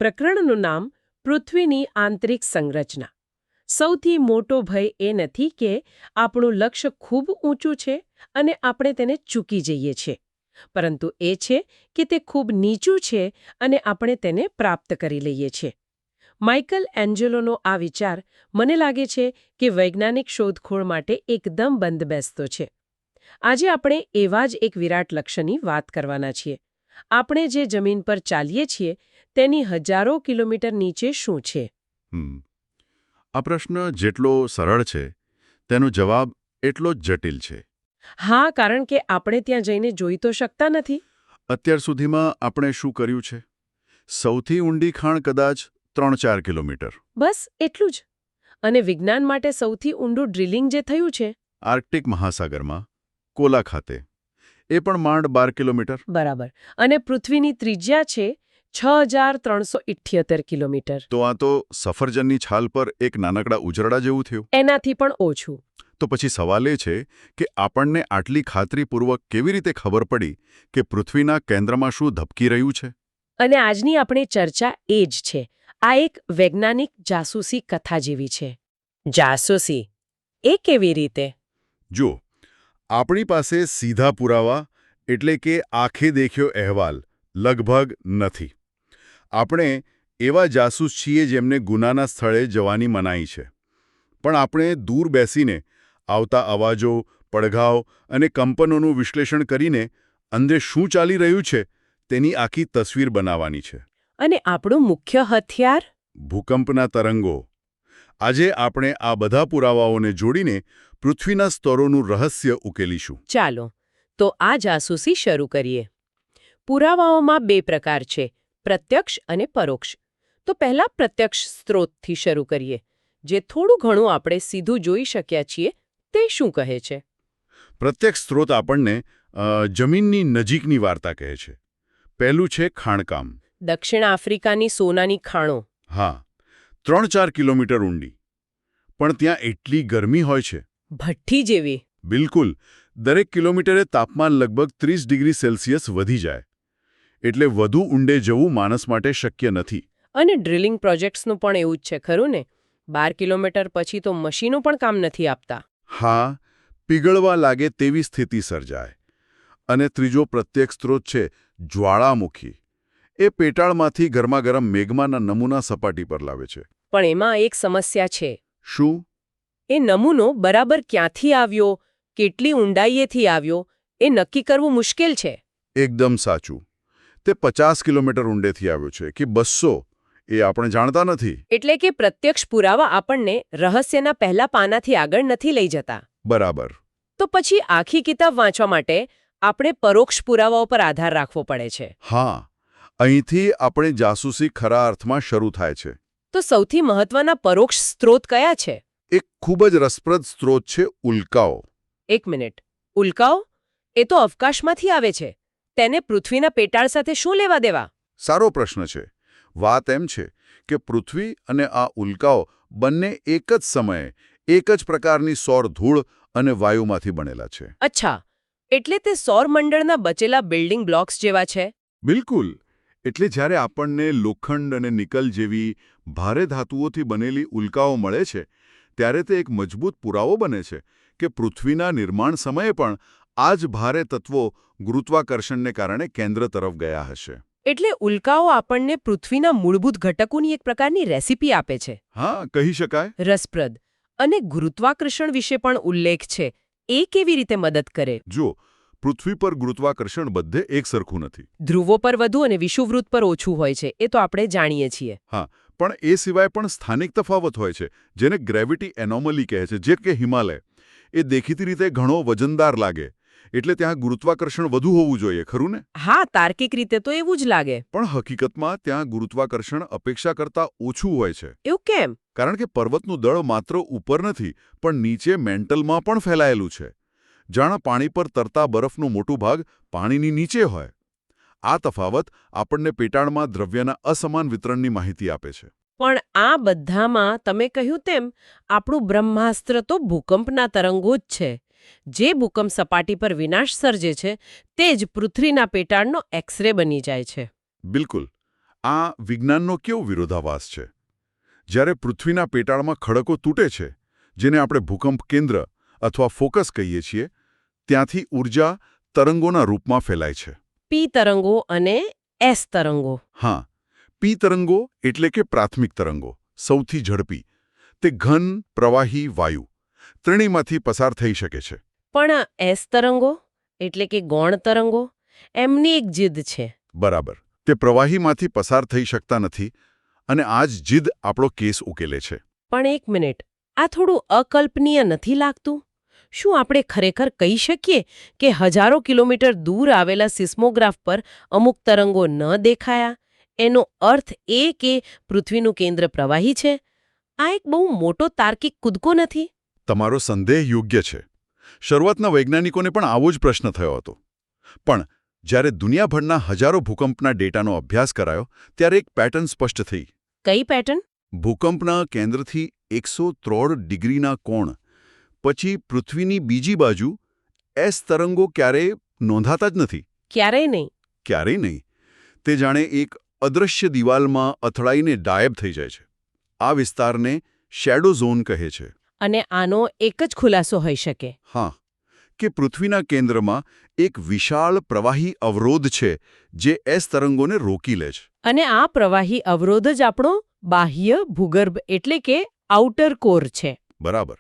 પ્રકરણનું નામ પૃથ્વીની આંતરિક સંરચના. સૌથી મોટો ભય એ નથી કે આપણું લક્ષ્ય ખૂબ ઊંચું છે અને આપણે તેને ચૂકી જઈએ છીએ, પરંતુ એ છે કે તે ખૂબ નીચું છે અને આપણે તેને પ્રાપ્ત કરી લઈએ છીએ. માઇકલ એન્જેલોનો આ વિચાર મને લાગે છે કે વૈજ્ઞાનિક શોધખોળ માટે એકદમ બંધબેસતો છે. આજે આપણે એવા જ એક વિરાટ લક્ષ્યની વાત કરવાના છીએ. આપણે જે જમીન પર ચાલીએ છીએ તેની હજારો કિલોમીટર નીચે શું છે? આ પ્રશ્ન જેટલો સરળ છે તેનો જવાબ એટલો જ જટિલ છે. હા, કારણ કે આપણે ત્યાં જઈને જોઈ તો શકતા નથી. અત્યાર સુધીમાં આપણે શું કર્યું છે? સૌથી ઊંડી ખાણ કદાચ 3-4 કિલોમીટર. બસ એટલું જ. અને વિજ્ઞાન માટે સૌથી ઊંડું ડ્રિલિંગ જે થયું છે, આર્કટિક મહાસાગરમાં કોલા ખાતે, એ પણ માંડ 12 કિલોમીટર. બરાબર. અને પૃથ્વીની ત્રિજ્યા છે 6378 કિલોમીટર. તો આ તો સફરજનની છાલ પર એક નાનકડા ઉજરડા જેવું થયું. એનાથી પણ ઓછું. તો પછી સવાલ એ છે કે આપણને આટલી ખાતરીપૂર્વક કેવી રીતે ખબર પડી કે પૃથ્વીના કેન્દ્રમાં શું ધબકી રહ્યું છે? અને આજની આપણી ચર્ચા એ જ છે. આ એક વૈજ્ઞાનિક જાસૂસી કથા જેવી છે. જાસૂસી એ કેવી રીતે? જો, આપણી પાસે સીધા પુરાવા એટલે કે આંખે દેખ્યો અહેવાલ લગભગ નથી. આપણે એવા જાસૂસ છીએ જેમને ગુનાના સ્થળે જવાની મનાઈ છે. પણ આપણે દૂર બેસીને આવતા અવાજો, પડઘાવ અને કંપનોનું વિશ્લેષણ કરીને અંદર શું ચાલી રહ્યું છે તેની આખી તસવીર બનાવવાની છે. અને આપણું મુખ્ય હથિયાર? ભૂકંપના તરંગો. આજે આપણે આ બધા પુરાવાઓને જોડીને પૃથ્વીના સ્તરોનું રહસ્ય ઉકેલીશું. ચાલો, તો આ જાસૂસી શરૂ કરીએ. પુરાવાઓમાં બે પ્રકાર છે, પ્રત્યક્ષ અને પરોક્ષ. તો પહેલા પ્રત્યક્ષ સ્ત્રોતથી શરૂ કરીએ. જે થોડું ઘણું આપણે સીધું જોઈ શક્યા છીએ તે શું કહે છે? પ્રત્યક્ષ સ્ત્રોત આપણને જમીનની નજીકની વાર્તા કહે છે. પહેલું છે ખાણકામ. દક્ષિણ આફ્રિકાની સોનાની ખાણો. હા, 3-4 કિલોમીટર ઊંડી. પણ ત્યાં એટલી ગરમી હોય છે. ભઠ્ઠી જેવી. બિલકુલ. દરેક કિલોમીટરે તાપમાન લગભગ 30 ડિગ્રી સેલ્સિયસ વધી જાય. એટલે વધુ ઊંડે જવું માણસ માટે શક્ય નથી. અને ડ્રિલિંગ પ્રોજેક્ટ્સનું પણ એવું જ છે, ખરું ને? 12 કિલોમીટર પછી તો મશીનો પણ કામ નથી આપતા. હા, પીગળવા લાગે તેવી સ્થિતિ સર્જાય. અને ત્રીજો પ્રત્યક્ષ સ્ત્રોત છે જ્વાળામુખી. એ પેટાળમાંથી ગરમાગરમ મેગ્માના નમૂના સપાટી પર લાવે છે. પણ એમાં એક સમસ્યા છે. શું? એ નમૂનો બરાબર ક્યાંથી આવ્યો, કેટલી ઊંડાઈએથી આવ્યો, એ નક્કી કરવું મુશ્કેલ છે. એકદમ સાચું. તે 50 કિલોમીટર ઊંડેથી આવ્યો છે કે 200, એ આપણે જાણતા નથી. એટલે કે પ્રત્યક્ષ પુરાવા આપણને રહસ્યના પહેલા પાનાથી આગળ નથી લઈ જતા. બરાબર. તો પછી આખી કિતાબ વાંચવા માટે આપણે પરોક્ષ પુરાવાઓ પર આધાર રાખવો પડે છે. હા, અહીંથી આપણે જાસૂસી ખરા અર્થમાં શરૂ થાય છે. તો સૌથી મહત્વના પરોક્ષ સ્ત્રોત કયા છે? એક ખૂબ જ રસપ્રદ સ્ત્રોત છે ઉલ્કાઓ. એક મિનિટ. ઉલ્કાઓ? એ તો અવકાશમાંથી આવે છે. તેને પૃથ્વીના પેટાળ સાથે શું લેવા દેવા? સારો પ્રશ્ન છે. વાત એમ છે કે પૃથ્વી અને આ ઉલ્કાઓ બંને એક જ સમયે એક જ પ્રકારની સૌર ધૂળ અને વાયુમાંથી બનેલા છે. અચ્છા, એટલે તે સૌરમંડળના બચેલા બિલ્ડિંગ બ્લોક્સ જેવા છે? બિલકુલ. એટલે જ્યારે આપણને લોખંડ અને નિકલ જેવી ભારે ધાતુઓથી બનેલી ઉલ્કાઓ મળે છે ત્યારે તે એક મજબૂત પુરાવો બને છે કે પૃથ્વીના નિર્માણ સમયે પણ આ જ ભારે તત્વો ગુરુત્વાકર્ષણને કારણે કેન્દ્ર તરફ ગયા હશે. એટલે ઉલ્કાઓ આપણને પૃથ્વીના મૂળભૂત ઘટકોની એક પ્રકારની રેસીપી આપે છે. હા, કહી શકાય. રસપ્રદ. અને ગુરુત્વાકર્ષણ વિશે પણ ઉલ્લેખ છે. એ કેવી રીતે મદદ કરે? જો, પૃથ્વી પર ગુરુત્વાકર્ષણ બધે એક સરખું નથી. ધ્રુવો પર વધુ અને વિષુવવૃત્ત પર ઓછું હોય છે, એ તો આપણે જાણીએ છીએ. હા, પણ એ સિવાય પણ સ્થાનિક તફાવત હોય છે જેને ગ્રેવિટી એનોમલી કહે છે. જે કે હિમાલય એ દેખીતી રીતે ઘણો વજનદાર લાગે, એટલે ત્યાં ગુરુત્વાકર્ષણ વધુ હોવું જોઈએ, ખરું ને? હા, તાર્કિક રીતે તો એવું જ લાગે. પણ હકીકતમાં ત્યાં ગુરુત્વાકર્ષણ અપેક્ષા કરતાં ઓછું હોય છે. એવું કેમ? કારણ કે પર્વતનું દળ માત્ર ઉપર નથી પણ નીચે મેન્ટલમાં પણ ફેલાયેલું છે. જાણે પાણી પર તરતા બરફનું મોટું ભાગ પાણીની નીચે હોય. આ તફાવત આપણને પેટાળમાં દ્રવ્યના અસમાન વિતરણની માહિતી આપે છે. પણ આ બધામાં તમે કહ્યું તેમ આપણું બ્રહ્માસ્ત્ર તો ભૂકંપના તરંગો જ છે. જે ભૂકંપ સપાટી પર વિનાશ સર્જે છે તે જ પૃથ્વીના પેટાળનો એક્સરે બની જાય છે. બિલકુલ. આ વિજ્ઞાનનો કેવો વિરોધાભાસ છે? જ્યારે પૃથ્વીના પેટાળમાં ખડકો તૂટે છે, જેને આપણે ભૂકંપ કેન્દ્ર અથવા ફોકસ કહીએ છીએ, ત્યાંથી ઊર્જા તરંગોના રૂપમાં ફેલાય છે. પી તરંગો અને એસ તરંગો. હા, પી તરંગો એટલે કે પ્રાથમિક તરંગો, સૌથી ઝડપી. તે ઘન, પ્રવાહી, વાયુ ત્રણેયમાંથી પસાર થઈ શકે છે. પણ એસ તરંગો એટલે કે ગૌણ તરંગો, એમની એક જીદ છે. બરાબર. તે પ્રવાહીમાંથી પસાર થઈ શકતા નથી અને આ જ જીદ આપણો કેસ ઉકેલે છે. પણ એક મિનિટ, આ થોડું અકલ્પનીય નથી લાગતું? શું આપણે ખરેખર કહી શકીએ કે હજારો કિલોમીટર દૂર આવેલા સિસ્મોગ્રાફ પર અમુક તરંગો ન દેખાયા? એનો અર્થ એ કે પૃથ્વીનું કેન્દ્ર પ્રવાહી છે? આ એક બહુ મોટો તાર્કિક કૂદકો નથી? તમારો સંદેહ યોગ્ય છે. શરૂઆતના વૈજ્ઞાનિકોને પણ આવો જ પ્રશ્ન થયો હતો. પણ જ્યારે દુનિયાભરના હજારો ભૂકંપના ડેટાનો અભ્યાસ કરાયો, ત્યારે એક પેટર્ન સ્પષ્ટ થઈ. કઈ પેટર્ન? ભૂકંપના કેન્દ્રથી 103 ડિગ્રીના કોણ પછી પૃથ્વીની બીજી બાજુ એસ તરંગો ક્યારેય નોંધાતા જ નથી. ક્યારેય નહીં. ક્યારેય નહીં. તે જાણે એક અદૃશ્ય દિવાલમાં અથડાઈને ગાયબ થઈ જાય છે. આ વિસ્તારને શેડો ઝોન કહે છે. અને આનો એક જ ખુલાસો હોઈ શકે. હા, કે પૃથ્વીના કેન્દ્રમાં એક વિશાળ પ્રવાહી અવરોધ છે જે એસ તરંગોને રોકી લે છે. અને આ પ્રવાહી અવરોધ જ આપણો બાહ્ય ભૂગર્ભ એટલે કે આઉટર કોર છે. બરાબર.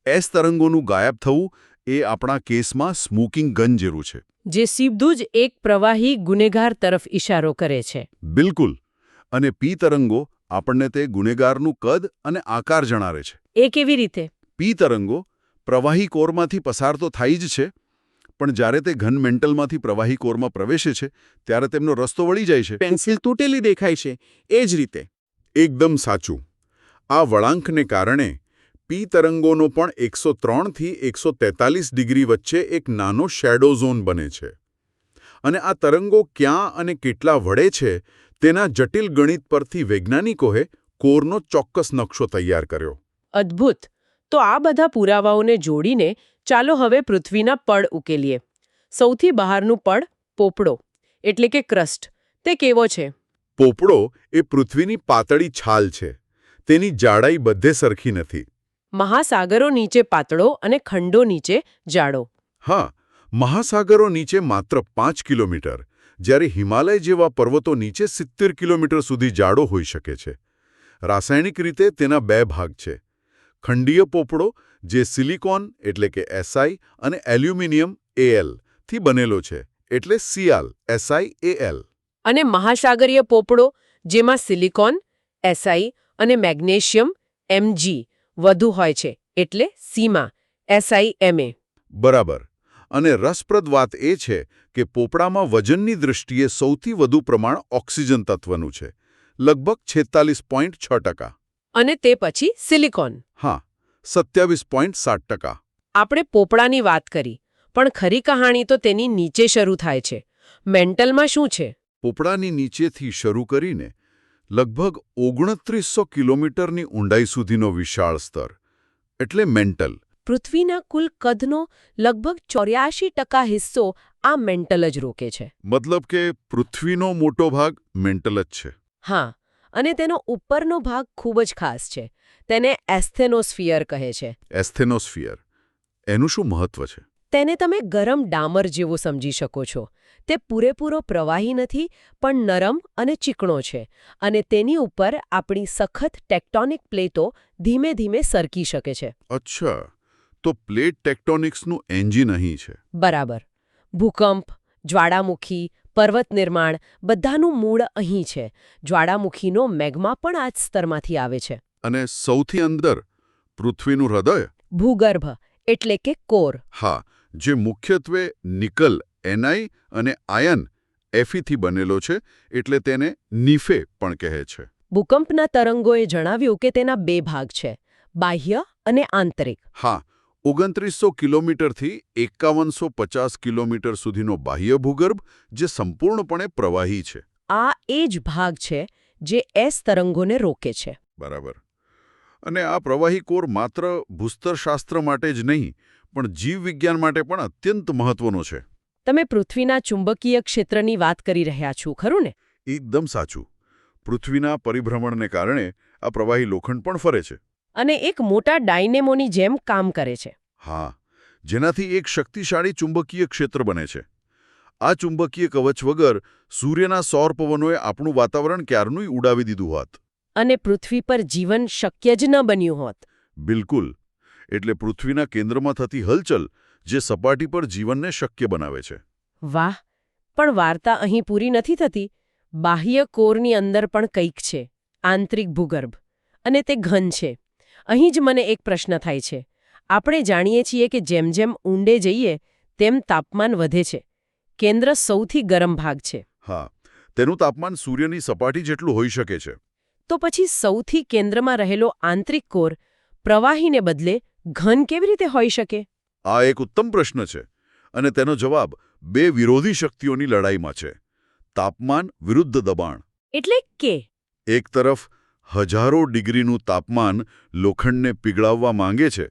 એસ તરંગોનું ગાયબ થવું એ આપણા કેસમાં સ્મોકિંગ ગન જેવું છે. જે સીધું જ એક પ્રવાહી ગુનેગાર તરફ ઇશારો કરે છે. બિલકુલ. અને પી તરંગો આપણને તે ગુનેગારનું કદ અને આકાર જણાવે છે. એ કેવી રીતે? પી તરંગો પ્રવાહી કોરમાંથી પસાર તો થાય જ છે, પણ જ્યારે તે ઘન મેન્ટલમાંથી પ્રવાહી કોરમાં પ્રવેશે છે ત્યારે તેમનો રસ્તો વળી જાય છે. પેન્સિલ તૂટેલી દેખાય છે, એ જ રીતે. એકદમ સાચું. આ વળાંકને કારણે પી તરંગોનો પણ 103 થી 143 ડિગ્રી વચ્ચે એક નાનો શેડો ઝોન બને છે. અને આ તરંગો ક્યાં અને કેટલા વળે છે તેના જટિલ ગણિત પરથી વૈજ્ઞાનિકોએ કોરનો ચોક્કસ નકશો તૈયાર કર્યો. અદ્ભુત. તો આ બધા પુરાવાઓને જોડીને ચાલો હવે પૃથ્વીના પડ ઉકેલીએ. સૌથી બહારનું પડ પોપડો એટલે કે ક્રસ્ટ, તે કેવો છે? પોપડો એ પૃથ્વીની પાતળી છાલ છે. તેની જાડાઈ બધે સરખી નથી. મહાસાગરો નીચે પાતળો અને ખંડો નીચે જાડો. હા, મહાસાગરો નીચે માત્ર 5 કિલોમીટર, જ્યારે હિમાલય જેવા પર્વતો નીચે 70 કિલોમીટર સુધી જાડો હોઈ શકે છે. રાસાયણિક રીતે તેના બે ભાગ છે. ખંડીય પોપડો જે સિલિકોન એટલે કે Si અને એલ્યુમિનિયમ Al થી બનેલો છે એટલે Sial SiAl. અને મહાસાગરીય પોપડો જેમાં સિલિકોન, Si અને મેગ્નેશિયમ Mg વધુ હોય છે એટલે સીમા SiMa. બરાબર. અને રસપ્રદ વાત એ છે કે પોપડામાં વજનની દૃષ્ટિએ સૌથી વધુ પ્રમાણ ઓક્સિજન તત્વનું છે, લગભગ 46.6%. અને તે પછી સિલિકોન. હા, 27.7%. આપણે પોપડાની વાત કરી, પણ ખરી કહાણી તો તેની નીચે શરૂ થાય છે. મેન્ટલમાં શું છે? પોપડાની નીચેથી શરૂ કરીને લગભગ 2900 કિલોમીટરની ઊંડાઈ સુધીનો વિશાળ સ્તર એટલે મેન્ટલ. પૃથ્વીના કુલ કદનો લગભગ 84% હિસ્સો આ મેન્ટલ જ રોકે છે. મતલબ કે પૃથ્વીનો મોટો ભાગ મેન્ટલ જ છે. હા, અને તેનો ઉપરનો ભાગ ખૂબ જ ખાસ છે. તેને એસ્થેનોસ્ફિયર કહે છે. એસ્થેનોસ્ફિયર. એનું શું મહત્વ છે? તેને તમે ગરમ ડામર જેવો સમજી શકો છો. તે પૂરેપૂરો પ્રવાહી નથી, પણ નરમ અને ચીકણો છે. અને તેની ઉપર આપણી સખત ટેક્ટોનિક પ્લેટો ધીમે ધીમે સરકી શકે છે. અચ્છા, તો પ્લેટ ટેક્ટોનિક્સનું એન્જિન અહીં છે. બરાબર. ભૂકંપ, જ્વાળામુખી, પર્વત નિર્માણ બધાનું મૂળ અહીં છે. જ્વાળામુખીનો મેગ્મા પણ આ જ સ્તરમાંથી આવે છે. અને સૌથી અંદર પૃથ્વીનું હૃદય? ભૂગર્ભ એટલે કે કોર. હા, જે મુખ્યત્વે નિકલ Ni અને આયન Fe થી બનેલો છે, એટલે તેને નીફે પણ કહે છે. ભૂકંપના તરંગોએ જણાવ્યું કે તેના બે ભાગ છે, બાહ્ય અને આંતરિક. હા, 2900 કિલોમીટરથી 5150 કિલોમીટર સુધીનો બાહ્ય ભૂગર્ભ જે સંપૂર્ણપણે પ્રવાહી છે. આ એ જ ભાગ છે જે એસ તરંગોને રોકે છે. બરાબર. અને આ પ્રવાહી કોર માત્ર ભૂસ્તરશાસ્ત્ર માટે જ નહીં, પણ જીવવિજ્ઞાન માટે પણ અત્યંત મહત્વનો છે. તમે પૃથ્વીના ચુંબકીય ક્ષેત્રની વાત કરી રહ્યા છો, ખરું ને? એકદમ સાચું. પૃથ્વીના પરિભ્રમણને કારણે આ પ્રવાહી લોખંડ પણ ફરે છે. અને એક મોટા ડાયનેમોની જેમ કામ કરે છે. હા, જેનાથી એક શક્તિશાળી ચુંબકીય ક્ષેત્ર બને છે. આ ચુંબકીય કવચ વગર સૂર્યના સૌર પવનોએ આપણું વાતાવરણ ક્યારનુંય ઉડાવી દીધું હોત. અને પૃથ્વી પર જીવન શક્ય જ ન બન્યું હોત. બિલકુલ. એટલે પૃથ્વીના કેન્દ્રમાં થતી હલચલ જે સપાટી પર જીવનને શક્ય બનાવે છે. વાહ, પણ વાર્તા અહીં પૂરી નથી થતી. બાહ્ય કોરની અંદર પણ કંઈક છે, આંતરિક ભૂગર્ભ, અને તે ઘન છે. અહીં જ મને એક પ્રશ્ન થાય છે. આપણે જાણીએ છીએ કે જેમ જેમ ઊંડે જઈએ તેમ તાપમાન વધે છે. કેન્દ્ર સૌથી ગરમ ભાગ છે. હા, તેનું તાપમાન સૂર્યની સપાટી જેટલું હોઈ શકે છે. તો પછી સૌથી કેન્દ્રમાં રહેલો આંતરિક કોર પ્રવાહીને બદલે ઘન કેવી રીતે હોઈ શકે? આ એક ઉત્તમ પ્રશ્ન છે, અને તેનો જવાબ બે વિરોધી શક્તિઓની લડાઈમાં છે. તાપમાન વિરુદ્ધ દબાણ. એટલે કે એક તરફ હજારો ડિગ્રીનું તાપમાન લોખંડને પીગળાવવા માંગે છે,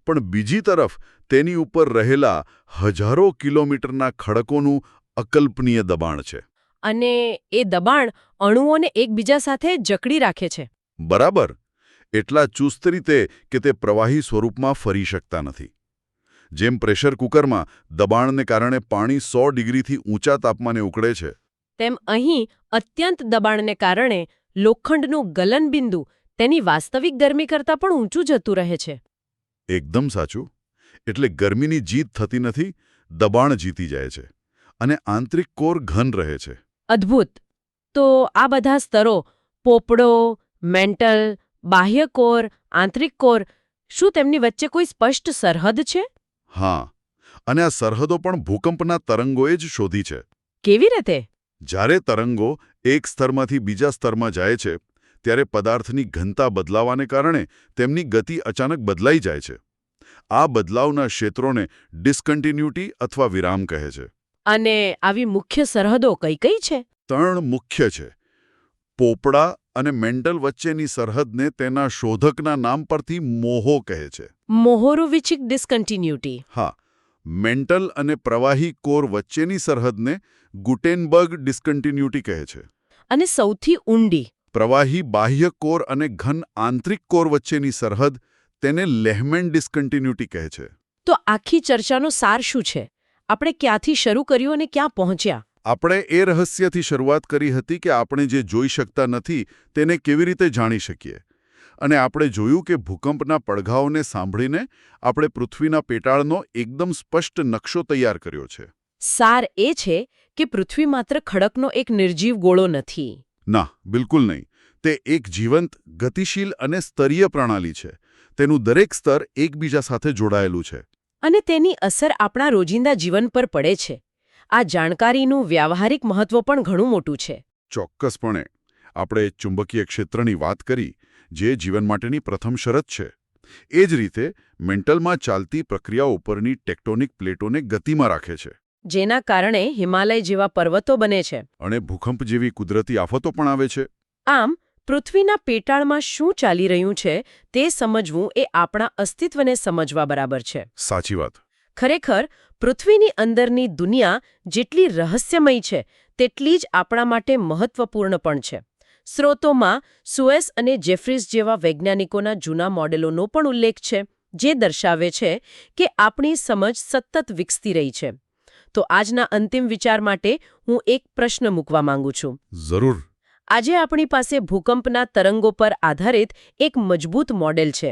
પણ બીજી તરફ તેની ઉપર રહેલા હજારો કિલોમીટરના ખડકોનું અકલ્પનીય દબાણ છે. અને એ દબાણ અણુઓને એકબીજા સાથે જકડી રાખે છે. બરાબર. એટલા ચુસ્ત રીતે કે તે પ્રવાહી સ્વરૂપમાં ફરી શકતા નથી. જેમ પ્રેશર કુકરમાં દબાણને કારણે પાણી 100 ડિગ્રીથી ઊંચા તાપમાને ઉકળે છે, તેમ અહીં અત્યંત દબાણને કારણે લોખંડનું ગલનબિંદુ તેની વાસ્તવિક ગરમી કરતાં પણ ઊંચું જતું રહે છે. એકદમ સાચું. એટલે ગરમીની જીત થતી નથી, દબાણ જીતી જાય છે, અને આંતરિક કોર ઘન રહે છે. અદ્ભુત. તો આ બધા સ્તરો પોપડો, મેન્ટલ, બાહ્ય કોર, આંતરિક કોર, શું તેમની વચ્ચે કોઈ સ્પષ્ટ સરહદ છે? હા, અને આ સરહદો પણ ભૂકંપના તરંગોએ જ શોધી છે. કેવી રીતે? જ્યારે તરંગો એક સ્તરમાંથી બીજા સ્તરમાં જાય છે, ત્યારે પદાર્થની ઘનતા બદલાવાને કારણે તેમની ગતિ અચાનક બદલાઈ જાય છે. આ બદલાવના ક્ષેત્રોને ડિસ્કન્ટિન્યુટી અથવા વિરામ કહે છે. અને આવી મુખ્ય સરહદો કઈ કઈ છે? 3 મુખ્ય છે. પોપડા અને મેન્ટલ વચ્ચેની સરહદને તેના શોધકના નામ પરથી મોહો કહે છે. મોહોરોવિચિક ડિસ્કન્ટિન્યુટી. હા, મેન્ટલ અને પ્રવાહી કોર વચ્ચેની સરહદને ગુટેનબર્ગ ડિસ્કન્ટિન્યુટી કહે છે. અને સૌથી ઊંડી પ્રવાહી બાહ્ય કોર અને ઘન આંતરિક કોર વચ્ચેની સરહદ તેને લેહમેન ડિસ્કન્ટિન્યુટી કહે છે. તો આખી ચર્ચાનો સાર શું છે? આપણે ક્યાંથી શરૂ કર્યું અને ક્યાં પહોંચ્યા? આપણે એ રહસ્યથી શરૂઆત કરી હતી કે આપણે જે જોઈ શકતા નથી તેને કેવી રીતે જાણી શકીએ. અને આપણે જોયું કે ભૂકંપના પડઘાઓને સાંભળીને આપણે પૃથ્વીના પેટાળનો એકદમ સ્પષ્ટ નકશો તૈયાર કર્યો છે. સાર એ છે કે પૃથ્વી માત્ર ખડકનો એક નિર્જીવ ગોળો નથી. ના, બિલકુલ નહીં. તે એક જીવંત, ગતિશીલ અને સ્તરીય પ્રણાલી છે. તેનું દરેક સ્તર એકબીજા સાથે જોડાયેલું છે. અને તેની અસર આપણા રોજિંદા જીવન પર પડે છે. આ જાણકારીનું વ્યાવહારિક મહત્વ પણ ઘણું મોટું છે. ચોક્કસપણે. આપણે ચુંબકીય ક્ષેત્રની વાત કરી, જે જીવન માટેની પ્રથમ શરત છે. એ જ રીતે મેન્ટલમાં ચાલતી પ્રક્રિયાઓ ઉપરની ટેક્ટોનિક પ્લેટોને ગતિમાં રાખે છે. જેના કારણે હિમાલય જેવા પર્વતો બને છે. અને ભૂકંપ જેવી કુદરતી આફતો પણ આવે છે. આમ પૃથ્વીના પેટાળમાં શું ચાલી રહ્યું છે તે સમજવું એ આપણા અસ્તિત્વને સમજવા બરાબર છે. સાચી વાત. ખરેખર પૃથ્વીની અંદરની દુનિયા જેટલી રહસ્યમય છે તેટલી જ આપણા માટે મહત્વપૂર્ણ પણ છે. સ્રોતોમાં સુએસ અને જેફ્રીઝ જેવા વૈજ્ઞાનિકોના જૂના મોડેલોનો પણ ઉલ્લેખ છે, જે દર્શાવે છે કે આપણી સમજ સતત વિકસતી રહી છે. તો આજના અંતિમ વિચાર માટે હું એક પ્રશ્ન મૂકવા માંગુ છું. જરૂર. આજે આપણી પાસે ભૂકંપના તરંગો પર આધારિત એક મજબૂત મોડેલ છે,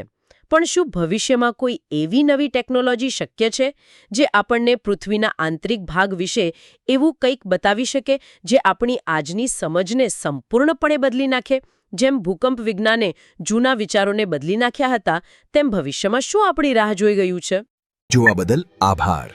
પણ શું ભવિષ્યમાં કોઈ એવી નવી ટેકનોલોજી શક્ય છે જે આપણને પૃથ્વીના આંતરિક ભાગ વિશે એવું કંઈક બતાવી શકે જે આપણી આજની સમજને સંપૂર્ણપણે બદલી નાખે? જેમ ભૂકંપ વિજ્ઞાને જૂના વિચારોને બદલી નાખ્યા હતા, તેમ ભવિષ્યમાં શું આપણી રાહ જોઈ ગયું છે? જોવા બદલ આભાર.